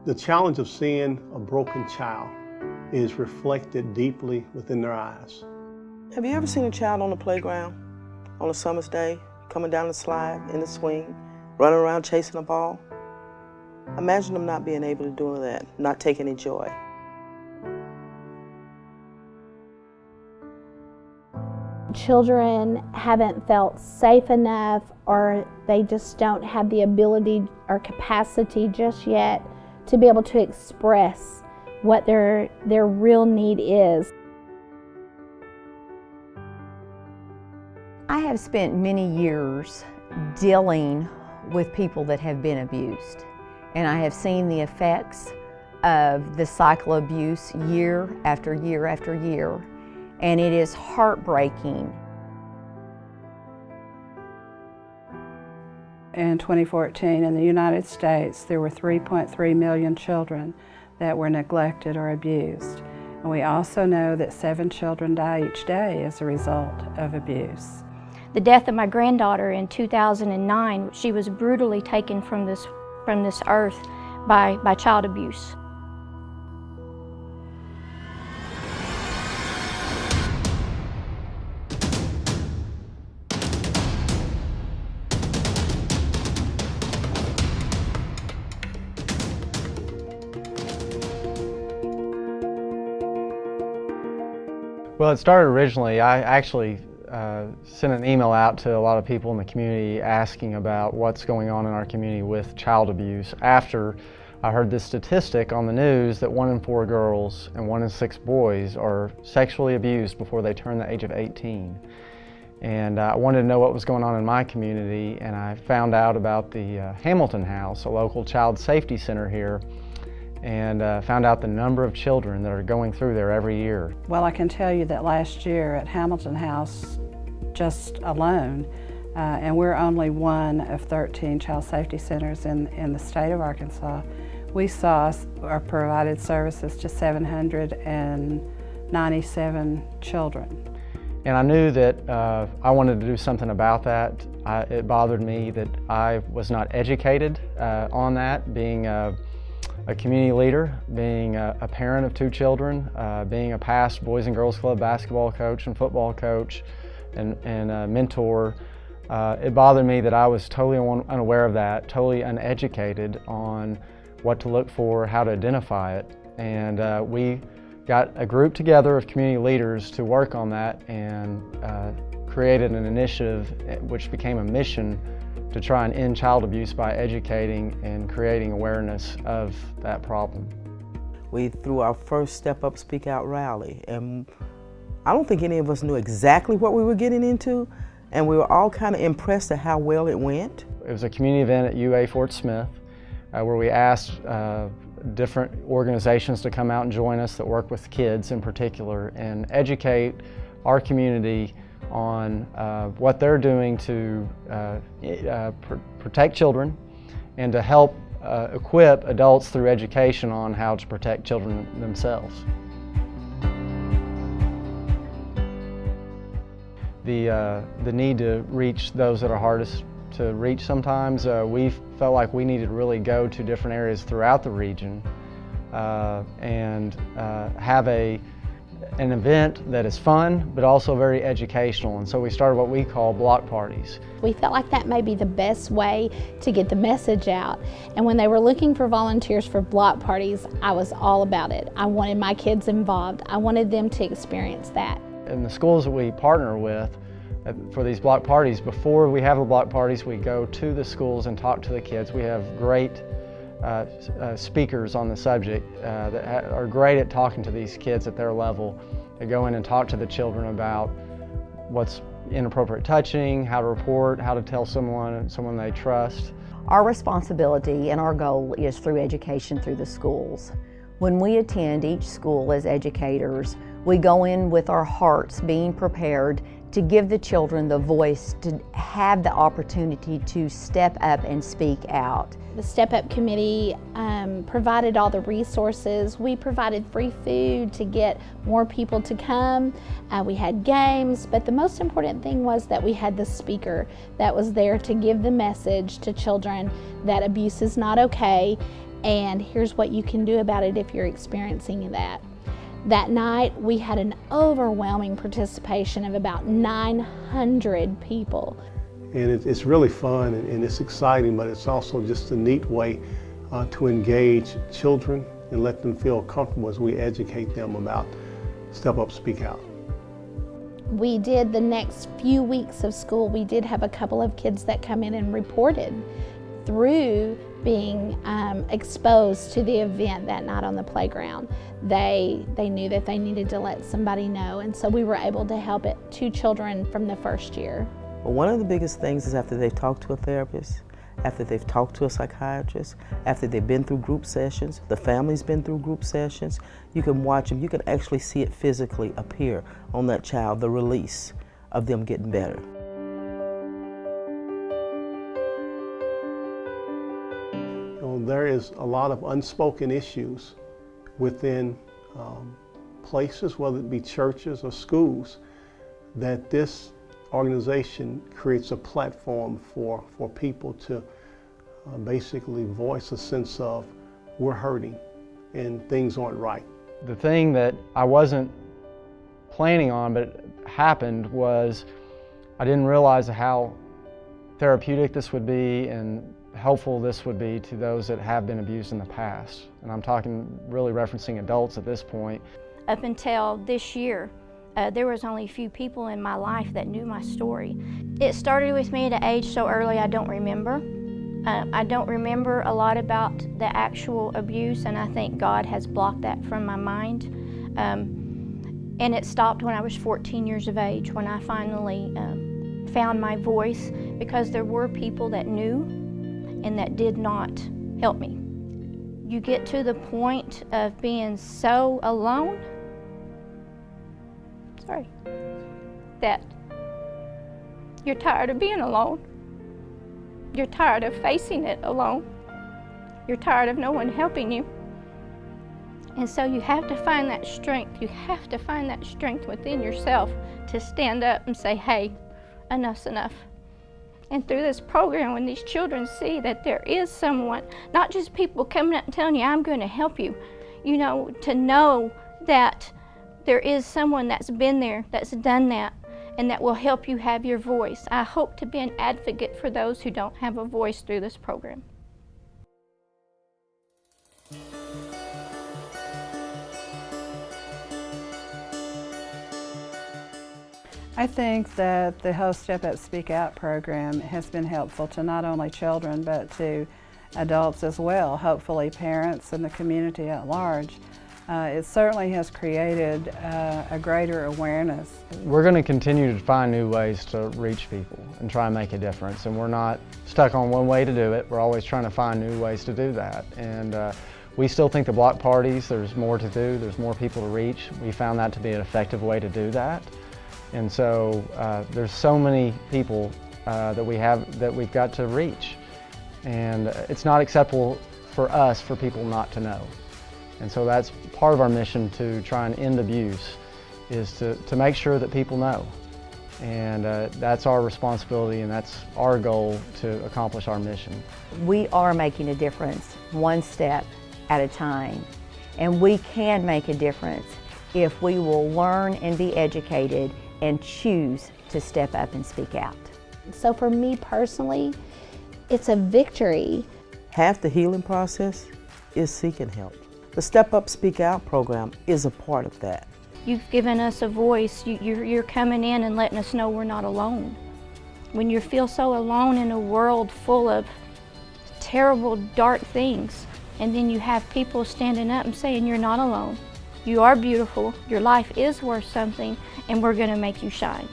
The challenge of seeing a broken child is reflected deeply within their eyes. Have you ever seen a child on the playground on a summer's day, coming down the slide, in the swing, running around chasing a ball? Imagine them not being able to do that, not take any joy. Children haven't felt safe enough, or they just don't have the ability or capacity just yet to be able to express what their real need is. I have spent many years dealing with people that have been abused, and I have seen the effects of the cycle of abuse year after year after year, and it is heartbreaking. In 2014, in the United States, there were 3.3 million children that were neglected or abused. And we also know that 7 children die each day as a result of abuse. The death of my granddaughter in 2009, she was brutally taken from this earth by child abuse. Well, it started originally, I actually sent an email out to a lot of people in the community asking about what's going on in our community with child abuse after I heard this statistic on the news that 1 in 4 girls and 1 in 6 boys are sexually abused before they turn the age of 18. And I wanted to know what was going on in my community, and I found out about the Hamilton House, a local child safety center here, and found out the number of children that are going through there every year. Well, I can tell you that last year at Hamilton House, just alone, and we're only one of 13 child safety centers in the state of Arkansas, we saw or provided services to 797 children. And I knew that I wanted to do something about that. It bothered me that I was not educated on that, being a community leader, being a parent of 2 children, being a past Boys and Girls Club basketball coach and football coach and a mentor. It bothered me that I was totally unaware of that, totally uneducated on what to look for, how to identify it. And we got a group together of community leaders to work on that and created an initiative which became a mission to try and end child abuse by educating and creating awareness of that problem. We threw our first Step Up, Speak Out rally, and I don't think any of us knew exactly what we were getting into, and we were all kind of impressed at how well it went. It was a community event at UA Fort Smith where we asked different organizations to come out and join us that work with kids in particular and educate our community on what they're doing to protect children and to help equip adults through education on how to protect children themselves. The need to reach those that are hardest to reach sometimes, we felt like we needed to really go to different areas throughout the region and have an event that is fun but also very educational, and so we started what we call block parties. We felt like that may be the best way to get the message out, and when they were looking for volunteers for block parties, I was all about it. I wanted my kids involved. I wanted them to experience that. In the schools that we partner with for these block parties, before we have the block parties, we go to the schools and talk to the kids. We have great speakers on the subject that are great at talking to these kids at their level. They go in and talk to the children about what's inappropriate touching, how to report, how to tell someone they trust. Our responsibility and our goal is through education through the schools. When we attend each school as educators, we go in with our hearts being prepared to give the children the voice to have the opportunity to step up and speak out. The Step Up Committee provided all the resources. We provided free food to get more people to come. We had games, but the most important thing was that we had the speaker that was there to give the message to children that abuse is not okay, and here's what you can do about it if you're experiencing that. That night, we had an overwhelming participation of about 900 people. And it's really fun and it's exciting, but it's also just a neat way to engage children and let them feel comfortable as we educate them about Step Up, Speak Out. We did the next few weeks of school, we did have a couple of kids that come in and reported through being exposed to the event that night on the playground. They knew that they needed to let somebody know, and so we were able to help 2 children from the first year. But one of the biggest things is after they've talked to a therapist, after they've talked to a psychiatrist, after they've been through group sessions, the family's been through group sessions, you can watch them, you can actually see it physically appear on that child, the release of them getting better. There is a lot of unspoken issues within places, whether it be churches or schools, that this organization creates a platform for people to basically voice a sense of we're hurting and things aren't right. The thing that I wasn't planning on but happened was I didn't realize how therapeutic this would be and helpful this would be to those that have been abused in the past. And I'm talking really referencing adults at this point. Up until this year, there was only a few people in my life that knew my story. It started with me at an age so early I don't remember. I don't remember a lot about the actual abuse, and I think God has blocked that from my mind. And it stopped when I was 14 years of age, when I finally found my voice, because there were people that knew and that did not help me. You get to the point of being so alone, that you're tired of being alone. You're tired of facing it alone. You're tired of no one helping you. And so you have to find that strength. You have to find that strength within yourself to stand up and say, hey, enough's enough. And through this program, when these children see that there is someone, not just people coming up and telling you, I'm going to help you, you know, to know that there is someone that's been there, that's done that, and that will help you have your voice. I hope to be an advocate for those who don't have a voice through this program. I think that the whole Step Up, Speak Out program has been helpful to not only children but to adults as well, hopefully parents and the community at large. It certainly has created a greater awareness. We're going to continue to find new ways to reach people and try and make a difference, and we're not stuck on one way to do it. We're always trying to find new ways to do that. And we still think the block parties, there's more to do, there's more people to reach. We found that to be an effective way to do that. And so there's so many people that we've got to reach. And it's not acceptable for us for people not to know. And so that's part of our mission to try and end abuse, is to make sure that people know. And that's our responsibility, and that's our goal to accomplish our mission. We are making a difference one step at a time. And we can make a difference if we will learn and be educated and choose to step up and speak out. So for me personally, it's a victory. Half the healing process is seeking help. The Step Up, Speak Out program is a part of that. You've given us a voice. You're coming in and letting us know we're not alone. When you feel so alone in a world full of terrible, dark things, and then you have people standing up and saying you're not alone. You are beautiful, your life is worth something, and we're going to make you shine.